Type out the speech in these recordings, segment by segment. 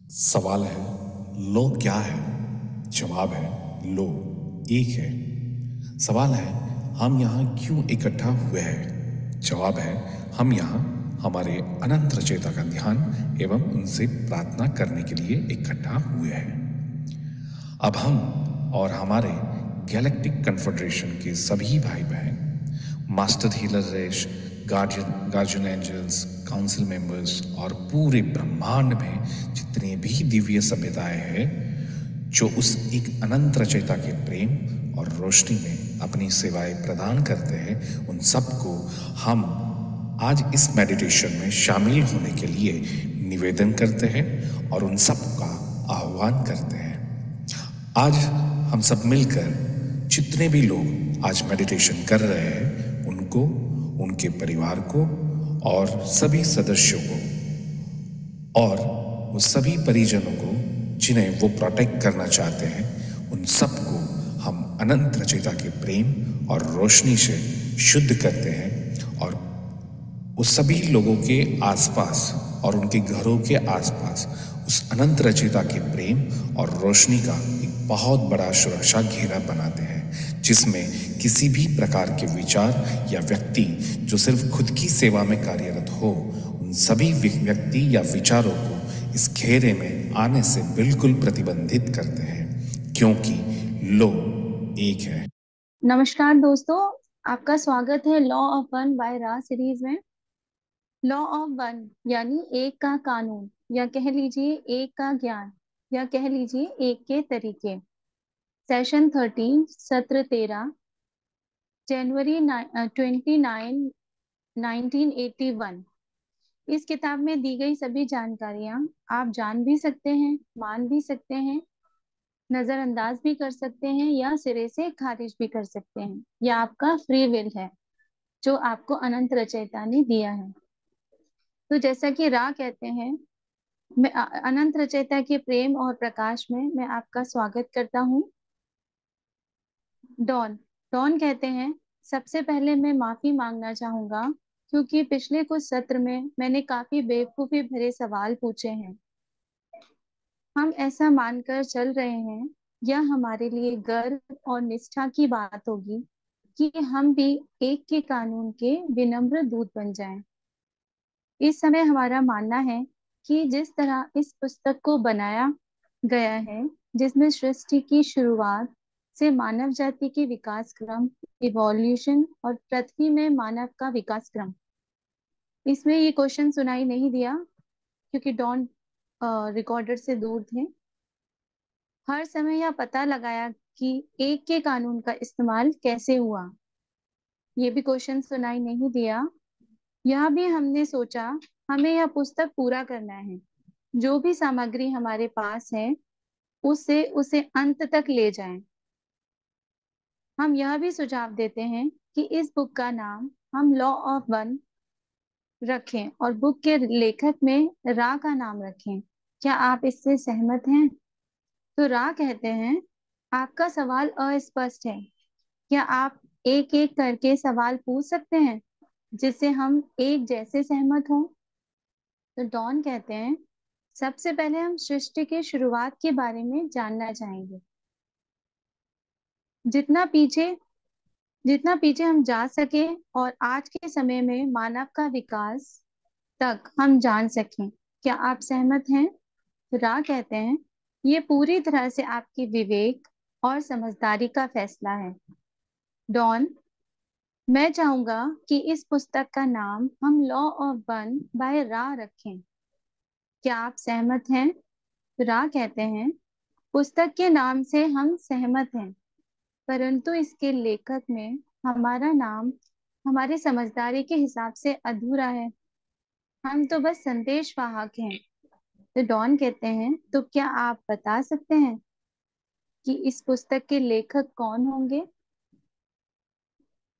सवाल है लो क्या है। जवाब है लो एक है। सवाल है हम यहाँ क्यों इकट्ठा हुए हैं। जवाब है हम यहाँ हमारे अनंत रचयिता का ध्यान एवं उनसे प्रार्थना करने के लिए इकट्ठा हुए हैं। अब हम और हमारे गैलेक्टिक कन्फेडरेशन के सभी भाई बहन, मास्टर हीलर रेश, गार्जियन एंजल्स, काउंसिल मेंबर्स और पूरे ब्रह्मांड में जितने भी दिव्य सभ्यताएं हैं जो उस एक अनंत रचयिता के प्रेम और रोशनी में अपनी सेवाएं प्रदान करते हैं, उन सबको हम आज इस मेडिटेशन में शामिल होने के लिए निवेदन करते हैं और उन सबका आह्वान करते हैं। आज हम सब मिलकर जितने भी लोग आज मेडिटेशन कर रहे हैं उनको, उनके परिवार को और सभी सदस्यों को और वो सभी परिजनों को जिन्हें वो प्रोटेक्ट करना चाहते हैं, उन सबको हम अनंत रचयिता के प्रेम और रोशनी से शुद्ध करते हैं और उस सभी लोगों के आसपास और उनके घरों के आसपास उस अनंत रचयिता के प्रेम और रोशनी का एक बहुत बड़ा सुरक्षा घेरा बनाते हैं, जिसमें किसी भी प्रकार के विचार या व्यक्ति जो सिर्फ खुद की सेवा में कार्यरत हो, उन सभी व्यक्ति या विचारों को इस घेरे में आने से बिल्कुल प्रतिबंधित करते हैं, क्योंकि लो एक है। नमस्कार दोस्तों, आपका स्वागत है लॉ ऑफ वन बाय रा सीरीज में। लॉ ऑफ वन यानी एक का कानून, या कह लीजिए एक का ज्ञान, या कह लीजिए एक के तरीके। सेशन 13, सत्र 13, जनवरी 1981। इस किताब में दी गई सभी जानकारियां आप जान भी सकते हैं, मान भी सकते हैं, नजरअंदाज भी कर सकते हैं, या सिरे से खारिज भी कर सकते हैं। यह आपका फ्री विल है जो आपको अनंत रचयिता ने दिया है। तो जैसा कि रा कहते हैं, मैं अनंत रचयिता के प्रेम और प्रकाश में मैं आपका स्वागत करता हूँ। डॉन डॉन कहते हैं, सबसे पहले मैं माफी मांगना चाहूंगा क्योंकि पिछले कुछ सत्र में मैंने काफी बेवकूफी भरे सवाल पूछे हैं। हम ऐसा मानकर चल रहे हैं, यह हमारे लिए गर्व और निष्ठा की बात होगी कि हम भी एक के कानून के विनम्र दूत बन जाएं। इस समय हमारा मानना है कि जिस तरह इस पुस्तक को बनाया गया है, जिसमें सृष्टि की शुरुआत से मानव जाति के विकास क्रम, इवोल्यूशन और पृथ्वी में मानव का विकास क्रम, इसमें ये क्वेश्चन सुनाई नहीं दिया क्योंकि डॉन रिकॉर्डर से दूर थे। हर समय यह पता लगाया कि एक के कानून का इस्तेमाल कैसे हुआ, ये भी क्वेश्चन सुनाई नहीं दिया। यह भी हमने सोचा हमें यह पुस्तक पूरा करना है। जो भी सामग्री हमारे पास है उससे उसे अंत तक ले जाएं। हम यह भी सुझाव देते हैं कि इस बुक का नाम हम लॉ ऑफ वन रखें और बुक के लेखक में रा का नाम रखें। क्या आप इससे सहमत हैं? तो रा कहते हैं, आपका सवाल अस्पष्ट है। क्या आप एक एक करके सवाल पूछ सकते हैं जिससे हम एक जैसे सहमत हों? तो डॉन कहते हैं, सबसे पहले हम सृष्टि की शुरुआत के बारे में जानना चाहेंगे। जितना पीछे जितना पीछे हम जा सके और आज के समय में मानव का विकास तक हम जान सकें। क्या आप सहमत हैं? तो रा कहते हैं, ये पूरी तरह से आपकी विवेक और समझदारी का फैसला है। डॉन, मैं चाहूंगा कि इस पुस्तक का नाम हम लॉ ऑफ वन बाय रा रखें। क्या आप सहमत हैं? तो रा कहते हैं, पुस्तक के नाम से हम सहमत हैं, परंतु इसके लेखक में हमारा नाम हमारी समझदारी के हिसाब से अधूरा है। हम तो बस संदेश वाहक हैं। तो डॉन कहते हैं, तो क्या आप बता सकते हैं कि इस पुस्तक के लेखक कौन होंगे?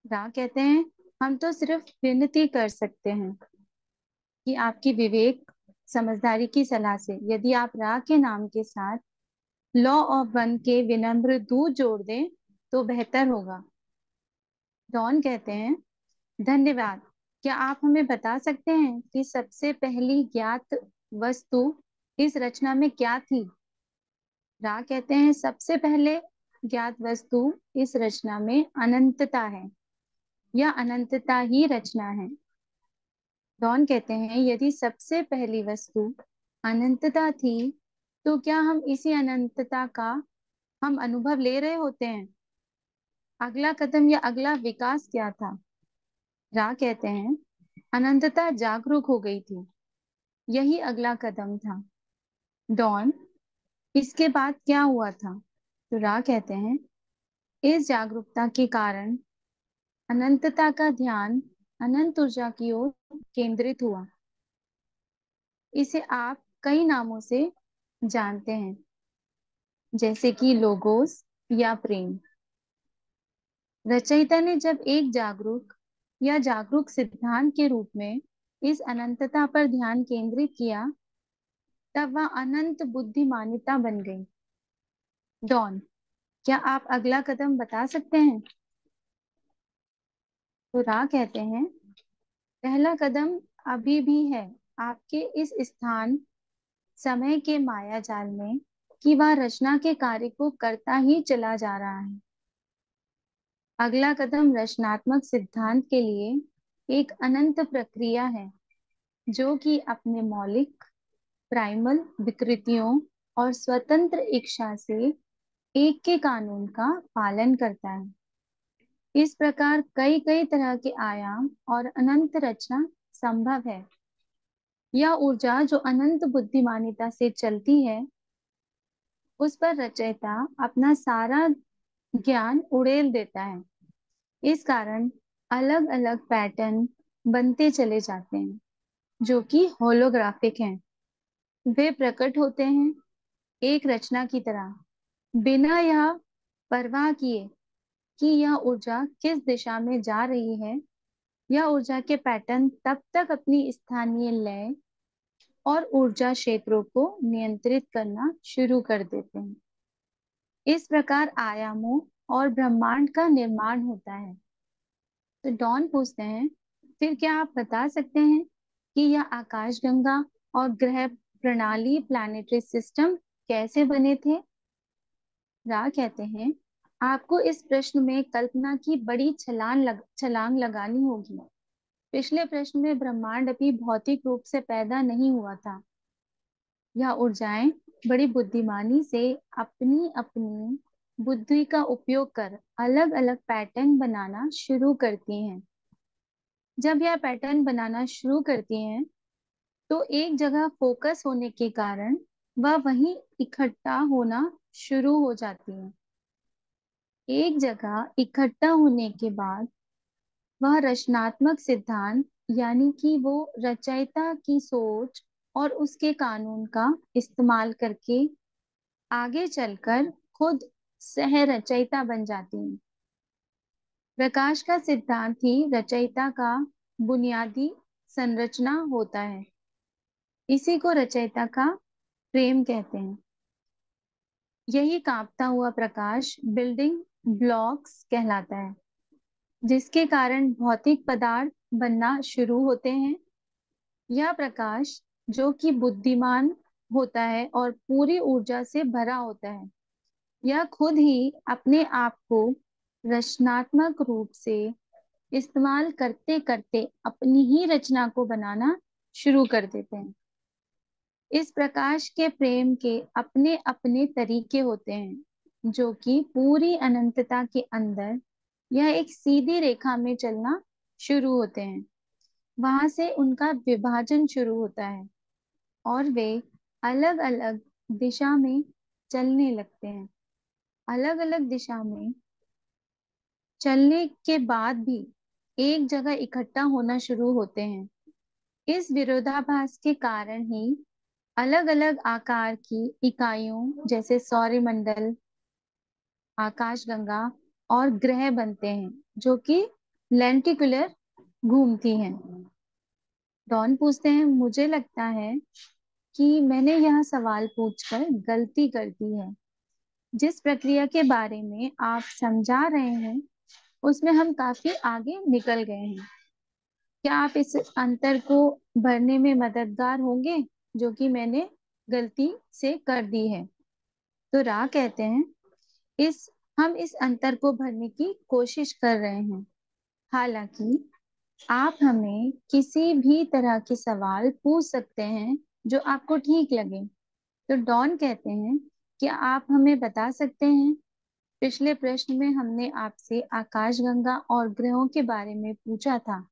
रा कहते हैं, हम तो सिर्फ विनती कर सकते हैं कि आपकी विवेक समझदारी की सलाह से यदि आप रा के नाम के साथ लॉ ऑफ वन के विनम्र दूत जोड़ दें तो बेहतर होगा। डॉन कहते हैं, धन्यवाद। क्या आप हमें बता सकते हैं कि सबसे पहली ज्ञात वस्तु इस रचना में क्या थी? रा कहते हैं सबसे पहले ज्ञात वस्तु इस रचना में अनंतता है या अनंतता ही रचना है। डॉन कहते हैं यदि सबसे पहली वस्तु अनंतता थी तो क्या हम इसी अनंतता का हम अनुभव ले रहे होते हैं? अगला कदम या अगला विकास क्या था? रा कहते हैं अनंतता जागरूक हो गई थी, यही अगला कदम था। डॉन, इसके बाद क्या हुआ था? तो रा कहते हैं इस जागरूकता के कारण अनंतता का ध्यान अनंत ऊर्जा की ओर केंद्रित हुआ। इसे आप कई नामों से जानते हैं, जैसे कि लोगोस या प्रेम। रचयिता ने जब एक जागरूक या जागरूक सिद्धांत के रूप में इस अनंतता पर ध्यान केंद्रित किया, तब वह अनंत बुद्धिमानिता बन गई। डॉन, क्या आप अगला कदम बता सकते हैं? तो रा कहते हैं पहला कदम अभी भी है आपके इस स्थान समय के माया जाल में कि वह रचना के कार्य को करता ही चला जा रहा है। अगला कदम रचनात्मक सिद्धांत के लिए एक अनंत प्रक्रिया है जो कि अपने मौलिक प्राइमल विकृतियों और स्वतंत्र इच्छा से एक के कानून का पालन करता है। इस प्रकार कई कई तरह के आयाम और अनंत रचना संभव है। यह ऊर्जा जो अनंत बुद्धिमानिता से चलती है, उस पर रचयिता अपना सारा ज्ञान उड़ेल देता है। इस कारण अलग अलग पैटर्न बनते चले जाते हैं जो कि होलोग्राफिक हैं। वे प्रकट होते हैं एक रचना की तरह, बिना यह परवाह किए कि यह ऊर्जा किस दिशा में जा रही है। यह ऊर्जा के पैटर्न तब तक अपनी स्थानीय लय और ऊर्जा क्षेत्रों को नियंत्रित करना शुरू कर देते हैं। इस प्रकार आयामों और ब्रह्मांड का निर्माण होता है। तो डॉन पूछते हैं फिर क्या आप बता सकते हैं कि यह आकाशगंगा और ग्रह प्रणाली प्लैनेटरी सिस्टम कैसे बने थे? रा कहते हैं आपको इस प्रश्न में कल्पना की बड़ी छलांग लगानी होगी। पिछले प्रश्न में ब्रह्मांड अभी भौतिक रूप से पैदा नहीं हुआ था। यह ऊर्जाएं बड़ी बुद्धिमानी से अपनी अपनी बुद्धि का उपयोग कर अलग अलग पैटर्न बनाना शुरू करती हैं। जब यह पैटर्न बनाना शुरू करती हैं, तो एक जगह फोकस होने के कारण वह वहीं इकट्ठा होना शुरू हो जाती है। एक जगह इकट्ठा होने के बाद वह रचनात्मक सिद्धांत यानी कि वो रचयिता की सोच और उसके कानून का इस्तेमाल करके आगे चलकर खुद सह रचयिता बन जाती हैं। प्रकाश का सिद्धांत ही रचयिता का बुनियादी संरचना होता है। इसी को रचयिता का प्रेम कहते हैं। यही कांपता हुआ प्रकाश बिल्डिंग ब्लॉक्स कहलाता है, जिसके कारण भौतिक पदार्थ बनना शुरू होते हैं। यह प्रकाश जो कि बुद्धिमान होता है और पूरी ऊर्जा से भरा होता है, यह खुद ही अपने आप को रचनात्मक रूप से इस्तेमाल करते करते अपनी ही रचना को बनाना शुरू कर देते हैं। इस प्रकाश के प्रेम के अपने अपने तरीके होते हैं जो कि पूरी अनंतता के अंदर यह एक सीधी रेखा में चलना शुरू होते हैं। वहां से उनका विभाजन शुरू होता है और वे अलग अलग दिशा में चलने लगते हैं। अलग अलग दिशा में चलने के बाद भी एक जगह इकट्ठा होना शुरू होते हैं। इस विरोधाभास के कारण ही अलग अलग आकार की इकाइयों जैसे सौरमंडल, आकाशगंगा और ग्रह बनते हैं जो कि लेंटिकुलर घूमती हैं। डॉन पूछते हैं मुझे लगता है कि मैंने यह सवाल पूछकर गलती कर दी है। जिस प्रक्रिया के बारे में आप समझा रहे हैं उसमें हम काफी आगे निकल गए हैं। क्या आप इस अंतर को भरने में मददगार होंगे जो कि मैंने गलती से कर दी है। तो रा कहते हैं इस हम इस अंतर को भरने की कोशिश कर रहे हैं। हालांकि आप हमें किसी भी तरह के सवाल पूछ सकते हैं जो आपको ठीक लगे। तो डॉन कहते हैं कि आप हमें बता सकते हैं, पिछले प्रश्न में हमने आपसे आकाशगंगा और ग्रहों के बारे में पूछा था।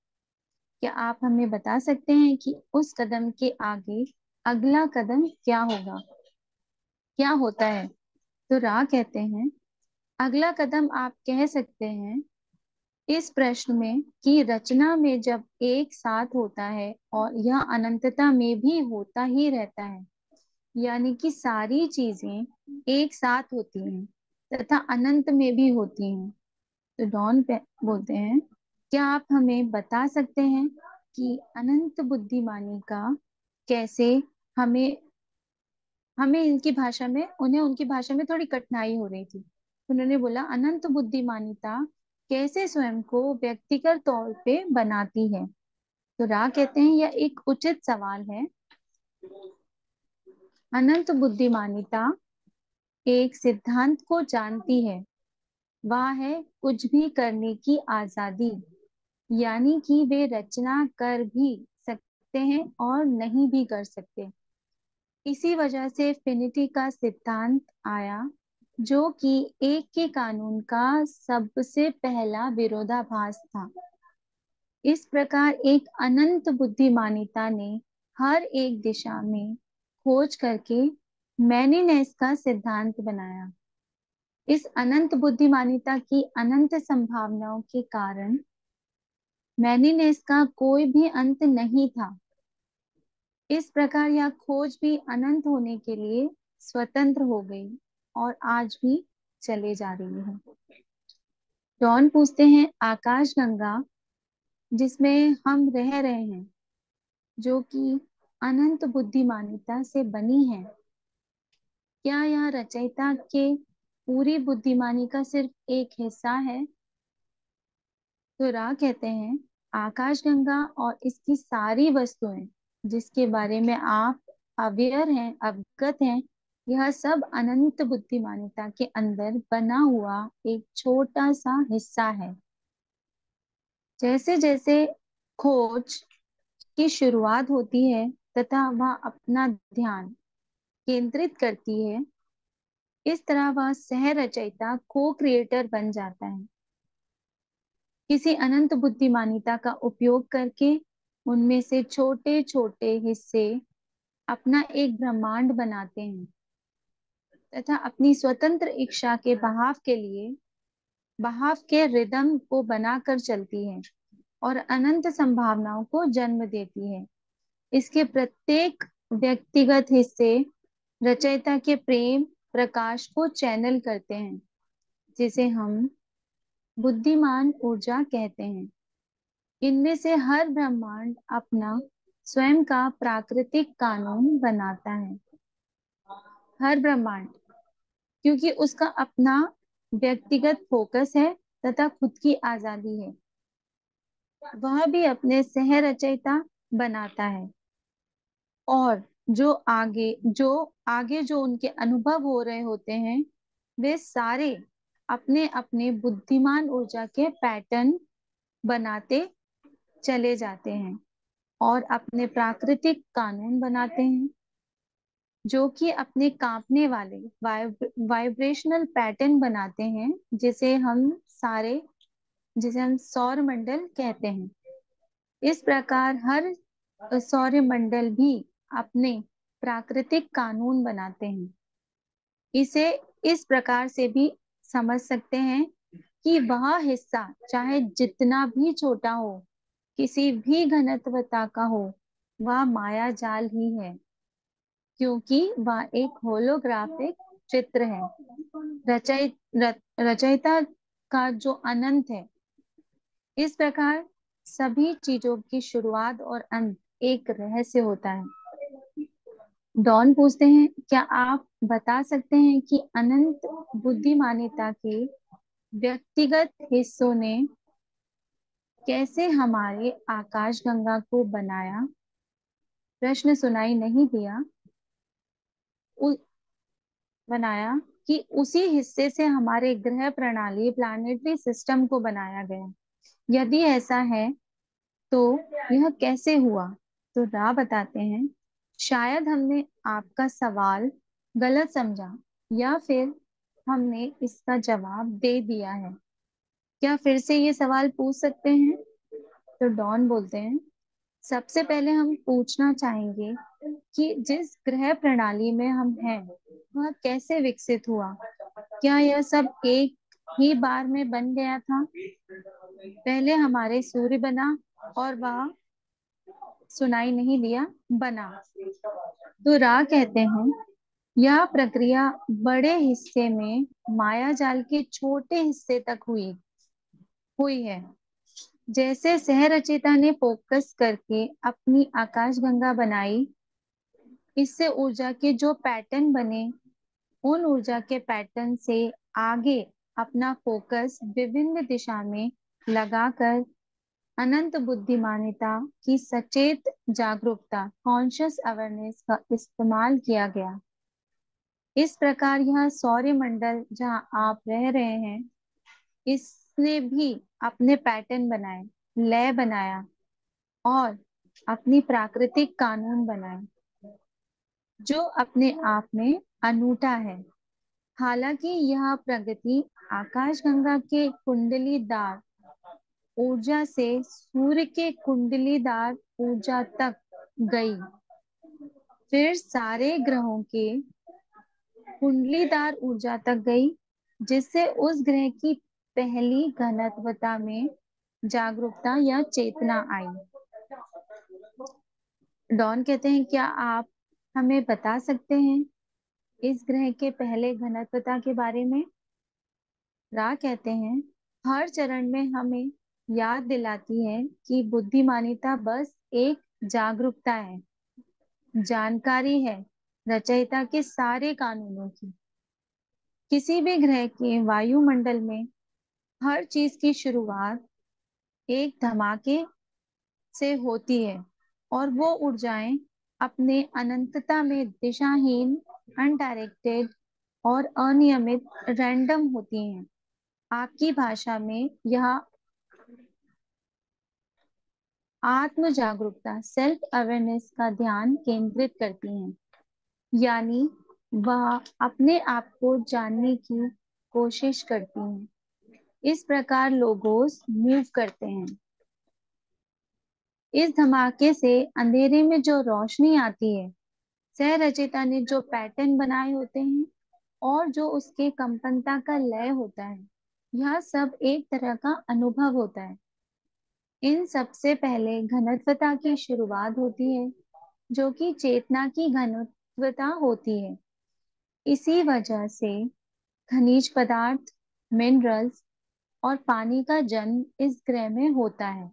क्या आप हमें बता सकते हैं कि उस कदम के आगे अगला कदम क्या होगा, क्या होता है? तो रा कहते हैं अगला कदम आप कह सकते हैं इस प्रश्न में कि रचना में जब एक साथ होता है और यह अनंतता में भी होता ही रहता है, यानी कि सारी चीजें एक साथ होती हैं तथा अनंत में भी होती हैं। तो बोलते हैं क्या आप हमें बता सकते हैं कि अनंत बुद्धिमानी का कैसे हमें हमें इनकी भाषा में उन्हें उनकी भाषा में थोड़ी कठिनाई हो रही थी। उन्होंने बोला अनंत बुद्धिमानिता कैसे स्वयं को व्यक्तिगत तौर पे बनाती है। तो रा कहते हैं यह एक उचित सवाल है। अनंत बुद्धिमानिता एक सिद्धांत को जानती है, वह है कुछ भी करने की आजादी, यानी कि वे रचना कर भी सकते हैं और नहीं भी कर सकते। इसी वजह से फिनिटी का सिद्धांत आया, जो कि एक के कानून का सबसे पहला विरोधाभास था। इस प्रकार एक अनंत बुद्धिमानिता ने हर एक दिशा में खोज करके मैनीनेस का सिद्धांत बनाया। इस अनंत बुद्धिमानिता की अनंत संभावनाओं के कारण मैनीनेस का कोई भी अंत नहीं था। इस प्रकार यह खोज भी अनंत होने के लिए स्वतंत्र हो गई और आज भी चले जा रही है। डॉन पूछते हैं आकाशगंगा जिसमें हम रह रहे हैं, जो कि अनंत बुद्धिमानिता से बनी है, क्या यह रचयिता के पूरी बुद्धिमानी का सिर्फ एक हिस्सा है? तो रा कहते हैं आकाशगंगा और इसकी सारी वस्तुएं जिसके बारे में आप अवेयर हैं, अवगत हैं, यह सब अनंत बुद्धिमानिता के अंदर बना हुआ एक छोटा सा हिस्सा है। जैसे जैसे खोज की शुरुआत होती है तथा वह अपना ध्यान केंद्रित करती है, इस तरह वह सह रचयिता को क्रिएटर बन जाता है। किसी अनंत बुद्धिमानिता का उपयोग करके उनमें से छोटे छोटे हिस्से अपना एक ब्रह्मांड बनाते हैं तथा अपनी स्वतंत्र इच्छा के बहाव के रिदम को बनाकर चलती है और अनंत संभावनाओं को जन्म देती है। इसके प्रत्येक व्यक्तिगत हिस्से रचयिता के प्रेम प्रकाश को चैनल करते हैं, जिसे हम बुद्धिमान ऊर्जा कहते हैं। इनमें से हर ब्रह्मांड अपना स्वयं का प्राकृतिक कानून बनाता है। हर ब्रह्मांड, क्योंकि उसका अपना व्यक्तिगत फोकस है तथा खुद की आजादी है, वह भी अपने सह रचयिता बनाता है। और जो आगे जो उनके अनुभव हो रहे होते हैं, वे सारे अपने अपने बुद्धिमान ऊर्जा के पैटर्न बनाते चले जाते हैं और अपने प्राकृतिक कानून बनाते हैं, जो कि अपने कांपने वाले वाइब्रेशनल पैटर्न बनाते हैं, जिसे हम सौर मंडल कहते हैं। इस प्रकार हर सौर मंडल भी अपने प्राकृतिक कानून बनाते हैं। इसे इस प्रकार से भी समझ सकते हैं कि वह हिस्सा चाहे जितना भी छोटा हो, किसी भी घनत्वता का हो, वह माया जाल ही है, क्योंकि वह एक होलोग्राफिक चित्र है। रचयिता का जो अनंत है। इस प्रकार सभी चीजों की शुरुआत और अंत एक रहस्य होता है। डॉन पूछते हैं क्या आप बता सकते हैं कि अनंत बुद्धिमानिता के व्यक्तिगत हिस्सों ने कैसे हमारे आकाशगंगा को बनाया? प्रश्न सुनाई नहीं दिया। उ, बनाया कि उसी हिस्से से हमारे ग्रह प्रणाली प्लैनेटरी सिस्टम को बनाया गया। यदि ऐसा है तो यह कैसे हुआ? तो रा बताते हैं, शायद हमने आपका सवाल गलत समझा या फिर हमने इसका जवाब दे दिया है। क्या फिर से ये सवाल पूछ सकते हैं? तो डॉन बोलते हैं, सबसे पहले हम पूछना चाहेंगे कि जिस ग्रह प्रणाली में हम हैं वह कैसे विकसित हुआ? क्या यह सब एक ही बार में बन गया था? पहले हमारे सूर्य बना और वह सुनाई नहीं दिया, बना। तो रा कहते हैं, यह प्रक्रिया बड़े हिस्से में माया जाल के छोटे हिस्से तक हुई हुई है। जैसे सहरचेता ने फोकस करके अपनी आकाशगंगा बनाई, इससे ऊर्जा के जो पैटर्न बने, उन ऊर्जा के पैटर्न से आगे अपना फोकस विभिन्न दिशा में लगाकर अनंत बुद्धिमानिता की सचेत जागरूकता कॉन्शियस अवेयरनेस का इस्तेमाल किया गया। इस प्रकार यह सौर मंडल जहां आप रह रहे हैं, इसने भी अपने पैटर्न बनाए, लय बनाया और अपनी प्राकृतिक कानून बनाए, जो अपने आप में अनूठा है। हालांकि यह प्रगति आकाशगंगा के कुंडलीदार ऊर्जा से सूर्य के कुंडलीदार ऊर्जा तक गई, फिर सारे ग्रहों के कुंडलीदार ऊर्जा तक गई, जिससे उस ग्रह की पहली घनत्वता में जागरूकता या चेतना आई। डॉन कहते हैं, क्या आप हमें बता सकते हैं इस ग्रह के पहले घनत्वता के बारे में? रा कहते हैं, हर चरण में हमें याद दिलाती है कि बुद्धिमानिता बस एक जागरूकता है, जानकारी है रचयिता के सारे कानूनों की। किसी भी ग्रह के वायुमंडल में हर चीज की शुरुआत एक धमाके से होती है और वो ऊर्जाएं अपने अनंतता में दिशाहीन, अनडायरेक्टेड और अनियमित रैंडम होती हैं। आपकी भाषा में यह आत्म जागरूकता सेल्फ अवेयरनेस का ध्यान केंद्रित करती हैं, यानी वह अपने आप को जानने की कोशिश करती हैं। इस प्रकार लोगोस मूव करते हैं। इस धमाके से अंधेरे में जो रोशनी आती है, सह रचयिता ने जो पैटर्न बनाए होते हैं और जो उसके कंपनता का लय होता है, यह सब एक तरह का अनुभव होता है। इन सबसे पहले घनत्वता की शुरुआत होती है, जो कि चेतना की घनत्वता होती है। इसी वजह से खनिज पदार्थ, मिनरल्स और पानी का जन्म इस ग्रह में होता है,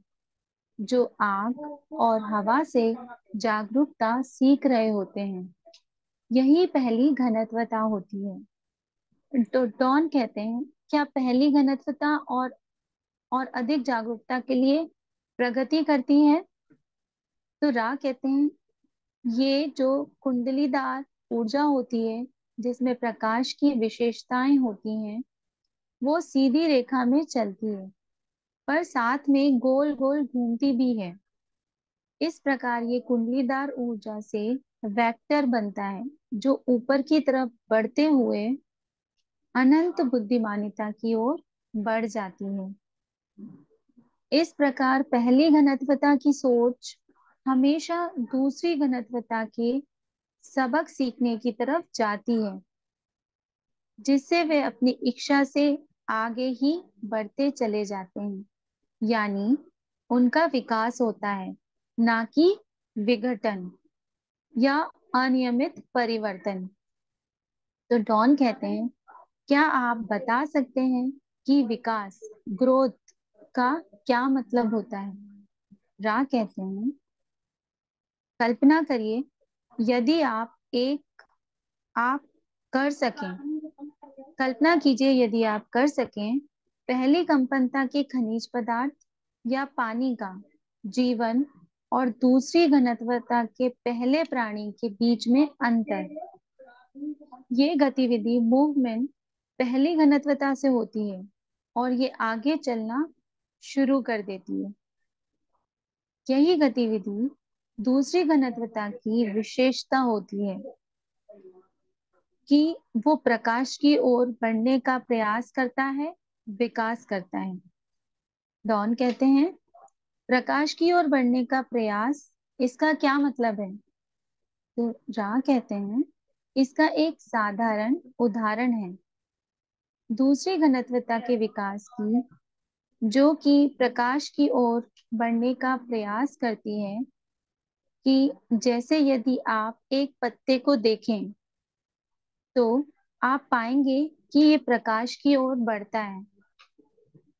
जो आग और हवा से जागरूकता सीख रहे होते हैं। यही पहली घनत्वता होती है। तो डॉन कहते हैं, क्या पहली घनत्वता और अधिक जागरूकता के लिए प्रगति करती है? तो रा कहते हैं, ये जो कुंडलीदार ऊर्जा होती है, जिसमें प्रकाश की विशेषताएं होती हैं, वो सीधी रेखा में चलती है, पर साथ में गोल गोल घूमती भी है। इस प्रकार ये कुंडलीदार ऊर्जा से वेक्टर बनता है, जो ऊपर की तरफ बढ़ते हुए अनंत बुद्धिमानिता की ओर बढ़ जाती है। इस प्रकार पहली घनत्वता की सोच हमेशा दूसरी घनत्वता के सबक सीखने की तरफ जाती है, जिससे वे अपनी इच्छा से आगे ही बढ़ते चले जाते हैं, यानी उनका विकास होता है, ना कि विघटन या अनियमित परिवर्तन। तो डॉन कहते हैं, क्या आप बता सकते हैं कि विकास, ग्रोथ का क्या मतलब होता है? रा कहते हैं, कल्पना करिए, यदि आप कर सकें, कल्पना कीजिए यदि आप कर सकें, पहली कंपनता के खनिज पदार्थ या पानी का जीवन और दूसरी घनत्वता के पहले प्राणी के बीच में अंतर। ये गतिविधि मूवमेंट पहली घनत्वता से होती है और ये आगे चलना शुरू कर देती है। यही गतिविधि दूसरी घनत्वता की विशेषता होती है कि वो प्रकाश की ओर बढ़ने का प्रयास करता है, विकास करता है। डॉन कहते हैं प्रकाश की ओर बढ़ने का प्रयास, इसका क्या मतलब है? तो रा कहते हैं इसका एक साधारण उदाहरण है दूसरी घनत्वता के विकास की, जो कि प्रकाश की ओर बढ़ने का प्रयास करती है, कि जैसे यदि आप एक पत्ते को देखें तो आप पाएंगे कि ये प्रकाश की ओर बढ़ता है।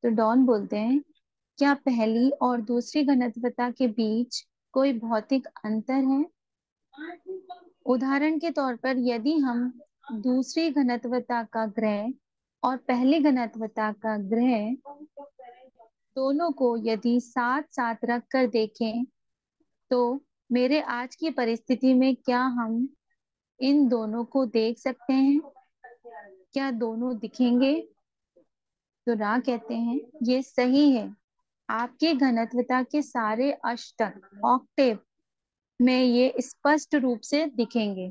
तो डॉन बोलते हैं क्या पहली और दूसरी घनत्वता के बीच कोई भौतिक अंतर है? उदाहरण के तौर पर यदि हम दूसरी घनत्वता का ग्रह और पहली घनत्वता का ग्रह दोनों को यदि साथ साथ रख कर देखें तो मेरे आज की परिस्थिति में क्या हम इन दोनों को देख सकते हैं? क्या दोनों दिखेंगे? तो रा कहते हैं ये सही है, आपके घनत्वता के सारे अष्टक ऑक्टेव में ये स्पष्ट रूप से दिखेंगे,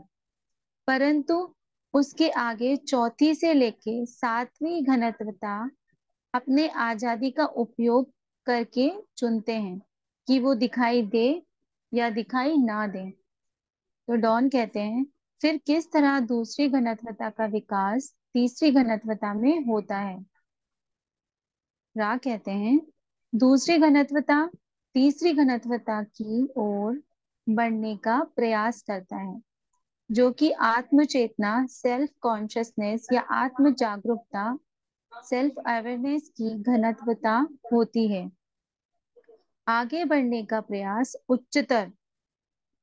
परंतु उसके आगे चौथी से लेके सातवीं घनत्वता अपने आजादी का उपयोग करके चुनते हैं कि वो दिखाई दे या दिखाई ना दे। तो डॉन कहते हैं फिर किस तरह दूसरी घनत्वता का विकास तीसरी घनत्वता में होता है? रा कहते हैं दूसरी घनत्वता तीसरी घनत्वता की ओर बढ़ने का प्रयास करता है, जो कि आत्म चेतना सेल्फ कॉन्शियसनेस या आत्म जागरूकता सेल्फ अवेयरनेस की घनत्वता होती है। आगे बढ़ने का प्रयास उच्चतर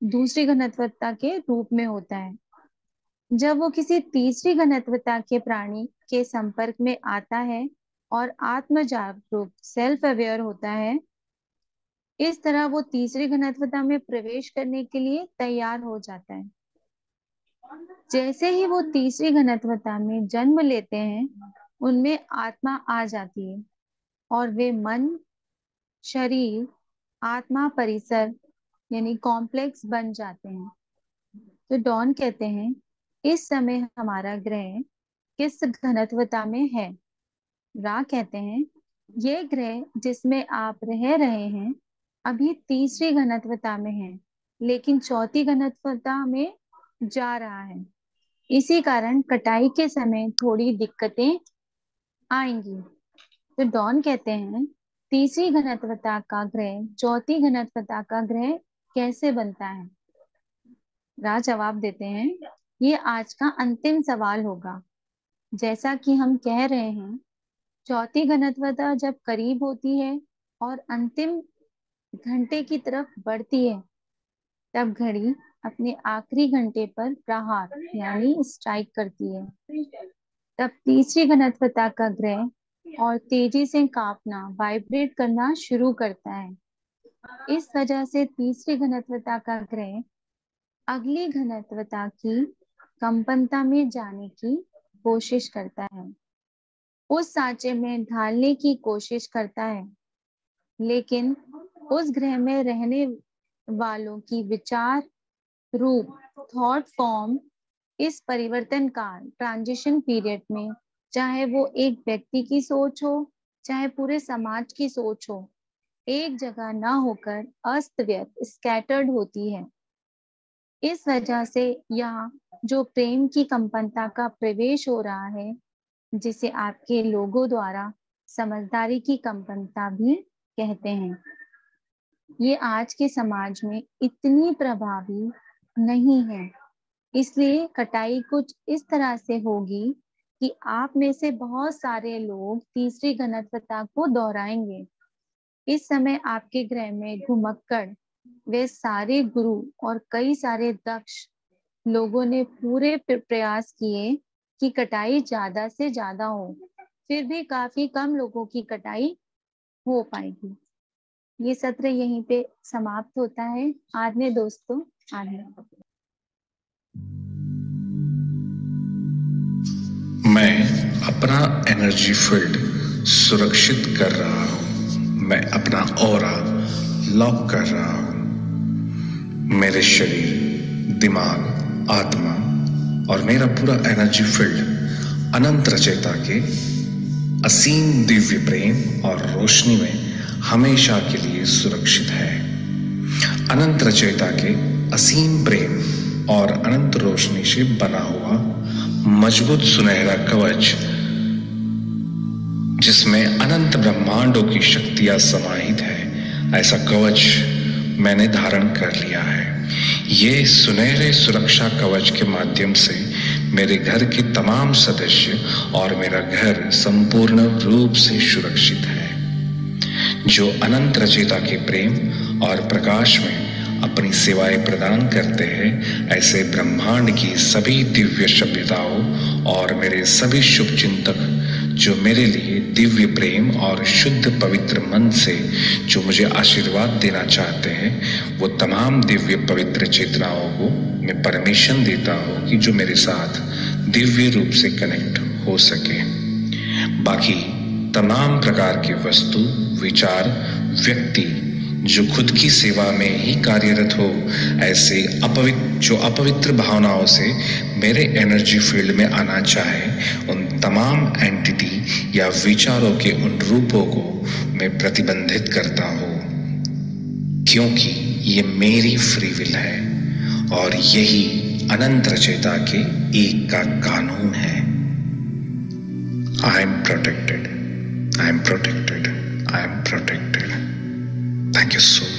दूसरी घनत्वता के रूप में होता है। जब वो किसी तीसरी घनत्वता के प्राणी के संपर्क में आता है और आत्म जागरूक सेल्फ अवेयर होता है, इस तरह वो तीसरी घनत्वता में प्रवेश करने के लिए तैयार हो जाता है। जैसे ही वो तीसरी घनत्वता में जन्म लेते हैं उनमें आत्मा आ जाती है और वे मन, शरीर, आत्मा, परिसर यानी कॉम्प्लेक्स बन जाते हैं। तो डॉन कहते हैं इस समय हमारा ग्रह किस घनत्वता में है? रा कहते हैं ये ग्रह जिसमें आप रह रहे हैं अभी तीसरी घनत्वता में है, लेकिन चौथी घनत्वता में जा रहा है। इसी कारण कटाई के समय थोड़ी दिक्कतें आएंगी। तो डॉन कहते हैं तीसरी घनत्वता का ग्रह चौथी घनत्वता का ग्रह कैसे बनता है? राज जवाब देते हैं ये आज का अंतिम सवाल होगा। जैसा कि हम कह रहे हैं चौथी घनत्वता जब करीब होती है और अंतिम घंटे की तरफ बढ़ती है तब घड़ी अपने आखिरी घंटे पर प्रहार यानी स्ट्राइक करती है। तब तीसरी घनत्वता का ग्रह और तेजी से कांपना वाइब्रेट करना शुरू करता है। इस वजह से तीसरी घनत्वता का ग्रह अगली घनत्वता की कंपनता में जाने की कोशिश करता है, उस सांचे में ढालने की कोशिश करता है, लेकिन उस ग्रह में रहने वालों की विचार रूप थॉट फॉर्म इस परिवर्तन काल ट्रांजिशन पीरियड में, चाहे वो एक व्यक्ति की सोच हो चाहे पूरे समाज की सोच हो, एक जगह ना होकर अस्त व्यस्त स्कैटर्ड होती है। इस वजह से यहाँ जो प्रेम की कंपनता का प्रवेश हो रहा है, जिसे आपके लोगों द्वारा समझदारी की कंपनता भी कहते हैं, ये आज के समाज में इतनी प्रभावी नहीं है। इसलिए कटाई कुछ इस तरह से होगी कि आप में से बहुत सारे लोग तीसरी घनत्वता को दोहराएंगे। इस समय आपके ग्रह में घुमक्कड़ वे सारे गुरु और कई सारे दक्ष लोगों ने पूरे प्रयास किए कि कटाई ज्यादा से ज्यादा हो, फिर भी काफी कम लोगों की कटाई हो पाएगी। ये सत्र यहीं पे समाप्त होता है। आदरणीय दोस्तों, आदरणीय। मैं अपना एनर्जी फील्ड सुरक्षित कर रहा हूं। मैं अपना ऑरा लॉक कर रहा हूं। मेरे शरीर, दिमाग, आत्मा और मेरा पूरा एनर्जी फील्ड अनंत रचयिता के असीम दिव्य प्रेम और रोशनी में हमेशा के लिए सुरक्षित है। अनंत रचयिता के असीम प्रेम और अनंत रोशनी से बना हुआ मजबूत सुनहरा कवच, जिसमें अनंत ब्रह्मांडों की शक्तियां समाहित है, ऐसा कवच मैंने धारण कर लिया है। ये सुनहरे सुरक्षा कवच के माध्यम से मेरे घर के तमाम सदस्य और मेरा घर संपूर्ण रूप से सुरक्षित है। जो अनंत रचयिता के प्रेम और प्रकाश में अपनी सेवाएं प्रदान करते हैं, ऐसे ब्रह्मांड की सभी दिव्य सभ्यताओं और मेरे सभी शुभ चिंतक जो मेरे लिए दिव्य प्रेम और शुद्ध पवित्र मन से जो मुझे आशीर्वाद देना चाहते हैं, वो तमाम दिव्य पवित्र चेतनाओं को मैं परमिशन देता हूँ कि जो मेरे साथ दिव्य रूप से कनेक्ट हो सके। बाकी तमाम प्रकार के वस्तु, विचार, व्यक्ति जो खुद की सेवा में ही कार्यरत हो, ऐसे अपवित्र भावनाओं से मेरे एनर्जी फील्ड में आना चाहे, उन तमाम एंटिटी या विचारों के उन रूपों को मैं प्रतिबंधित करता हूँ, क्योंकि ये मेरी फ्री विल है और यही अनंत रचयिता के एक का कानून है। I am protected, I am protected, I am protected. Thank you so much.